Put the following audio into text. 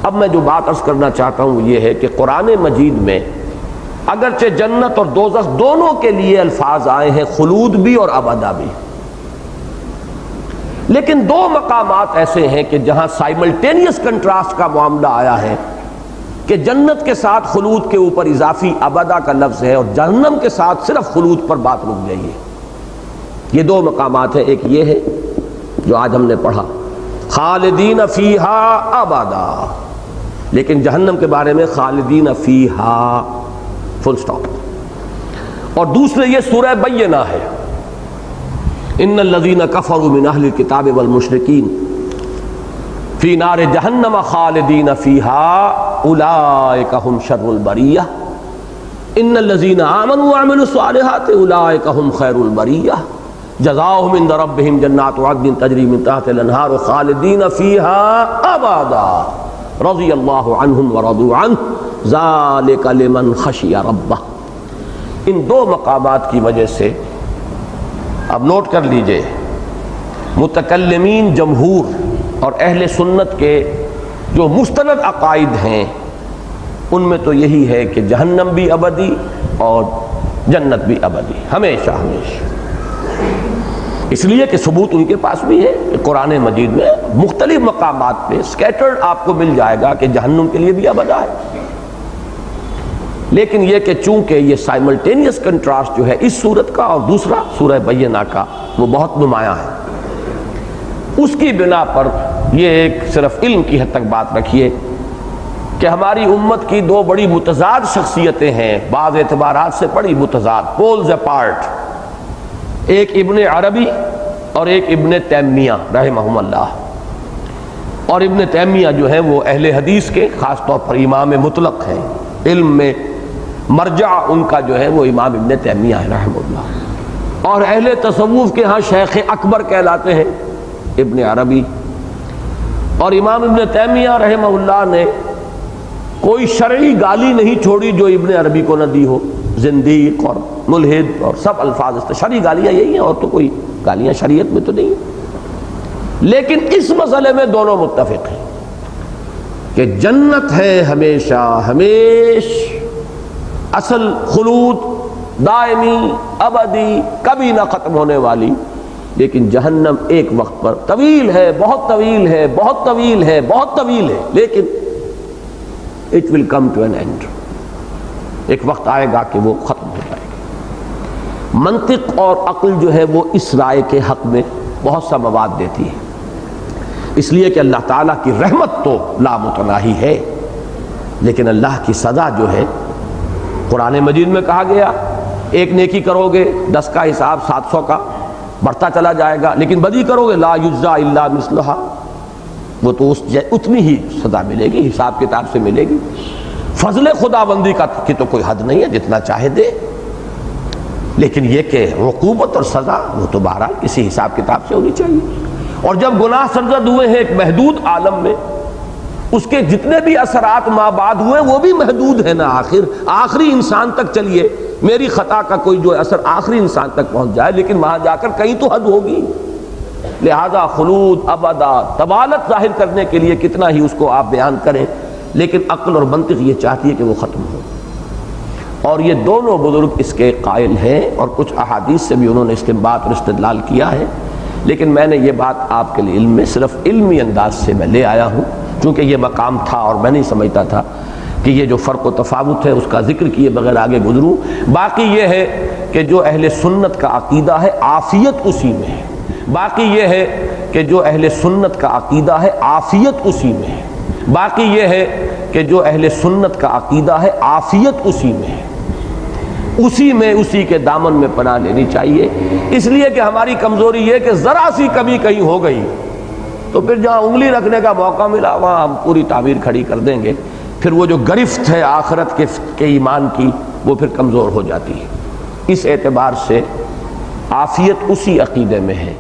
اب میں جو بات عرض کرنا چاہتا ہوں وہ یہ ہے کہ قرآن مجید میں اگرچہ جنت اور دوزخ دونوں کے لیے الفاظ آئے ہیں، خلود بھی اور ابدا بھی، لیکن دو مقامات ایسے ہیں کہ جہاں سائملٹینیس کنٹراسٹ کا معاملہ آیا ہے کہ جنت کے ساتھ خلود کے اوپر اضافی ابدا کا لفظ ہے اور جہنم کے ساتھ صرف خلود پر بات رک گئی ہے۔ یہ دو مقامات ہیں، ایک یہ ہے جو آج ہم نے پڑھا خالدین فیہا ابدا، لیکن جہنم کے بارے میں خالدین فیہا فل سٹاپ، اور دوسرے یہ سورہ بینہ ہے ان الذین کفروا من اہل الکتاب والمشرکین فی نار جہنم خالدین فیہا اولئک هم شر البریہ ان الذین آمنوا وعملوا الصالحات اولئک هم خیر البریہ جزاؤہم عند ربہم جنات عدن تجری من تحت الانہار خالدین فیہا ابدا رضی اللہ عنہم ورضوا عنہ ذالک لمن خشی ربہ۔ ان دو مقامات کی وجہ سے اب نوٹ کر لیجئے، متکلمین جمہور اور اہل سنت کے جو مستند عقائد ہیں ان میں تو یہی ہے کہ جہنم بھی ابدی اور جنت بھی ابدی، ہمیشہ ہمیشہ، اس لیے کہ ثبوت ان کے پاس بھی ہے کہ قرآن مجید میں مختلف مقامات پہ سکیٹرڈ آپ کو مل جائے گا کہ جہنم کے لیے بھی ابدا ہے۔ لیکن یہ کہ چونکہ یہ سائملٹینیس کنٹراسٹ جو ہے اس صورت کا اور دوسرا سورہ بینہ کا وہ بہت نمایاں ہے، اس کی بنا پر یہ ایک صرف علم کی حد تک بات رکھیے کہ ہماری امت کی دو بڑی متضاد شخصیتیں ہیں، بعض اعتبارات سے بڑی متضاد، پولز اپارٹ، ایک ابن عربی اور ایک ابن تیمیہ رحمہم اللہ۔ اور ابن تیمیہ جو ہے وہ اہل حدیث کے خاص طور پر امام مطلق ہیں، علم میں مرجع ان کا جو ہے وہ امام ابن تیمیہ ہے رحمہ اللہ، اور اہل تصوف کے ہاں شیخ اکبر کہلاتے ہیں ابن عربی۔ اور امام ابن تیمیہ رحمہ اللہ نے کوئی شرعی گالی نہیں چھوڑی جو ابن عربی کو نہ دی ہو، زندیق اور ملحد اور سب الفاظ، شرعی گالیاں یہی ہیں اور تو کوئی گالیاں شریعت میں تو نہیں ہیں، لیکن اس مسئلے میں دونوں متفق ہیں کہ جنت ہے ہمیشہ ہمیش، اصل خلود دائمی ابدی کبھی نہ ختم ہونے والی، لیکن جہنم ایک وقت پر طویل ہے، بہت طویل ہے، بہت طویل ہے، بہت طویل ہے، لیکن it will come to an end، ایک وقت آئے گا کہ وہ ختم ہو جائے گا۔ منطق اور عقل جو ہے وہ اس رائے کے حق میں بہت سا مواد دیتی ہے، اس لیے کہ اللہ تعالیٰ کی رحمت تو لامتناہی ہے، لیکن اللہ کی سزا جو ہے قرآن مجید میں کہا گیا ایک نیکی کرو گے 10 کا حساب 700 کا بڑھتا چلا جائے گا، لیکن بدی کرو گے لا یجزا الا مثلھا، وہ تو اتنی ہی سزا ملے گی، حساب کتاب سے ملے گی۔ فضل خداوندی کی تو کوئی حد نہیں ہے، جتنا چاہے دے، لیکن یہ کہ عقوبت اور سزا وہ تو بہرحال کسی حساب کتاب سے ہونی چاہیے۔ اور جب گناہ سرزد ہوئے ہیں ایک محدود عالم میں، اس کے جتنے بھی اثرات ماں بعد ہوئے وہ بھی محدود ہیں نا، آخری انسان تک چلیے، میری خطا کا کوئی جو اثر آخری انسان تک پہنچ جائے، لیکن وہاں جا کر کہیں تو حد ہوگی، لہذا خلود ابدا طوالت ظاہر کرنے کے لیے کتنا ہی اس کو آپ بیان کریں، لیکن عقل اور منطق یہ چاہتی ہے کہ وہ ختم ہو، اور یہ دونوں بزرگ اس کے قائل ہیں، اور کچھ احادیث سے بھی انہوں نے استنباط اور استدلال کیا ہے، لیکن میں نے یہ بات آپ کے لیے علم میں صرف علمی انداز سے میں لے آیا ہوں، چونکہ یہ مقام تھا اور میں نہیں سمجھتا تھا کہ یہ جو فرق و تفاوت ہے اس کا ذکر کیے بغیر آگے گزروں۔ باقی یہ ہے کہ جو اہل سنت کا عقیدہ ہے عافیت اسی میں ہے، باقی یہ ہے کہ جو اہل سنت کا عقیدہ ہے عافیت اسی میں ہے، باقی یہ ہے کہ جو اہل سنت کا عقیدہ ہے عافیت اسی میں ہے، اسی میں اسی کے دامن میں پناہ لینی چاہیے، اس لیے کہ ہماری کمزوری یہ کہ ذرا سی کمی کہیں ہو گئی تو پھر جہاں انگلی رکھنے کا موقع ملا وہاں ہم پوری تعبیر کھڑی کر دیں گے، پھر وہ جو گرفت ہے آخرت کے ایمان کی وہ پھر کمزور ہو جاتی ہے۔ اس اعتبار سے عافیت اسی عقیدے میں ہے۔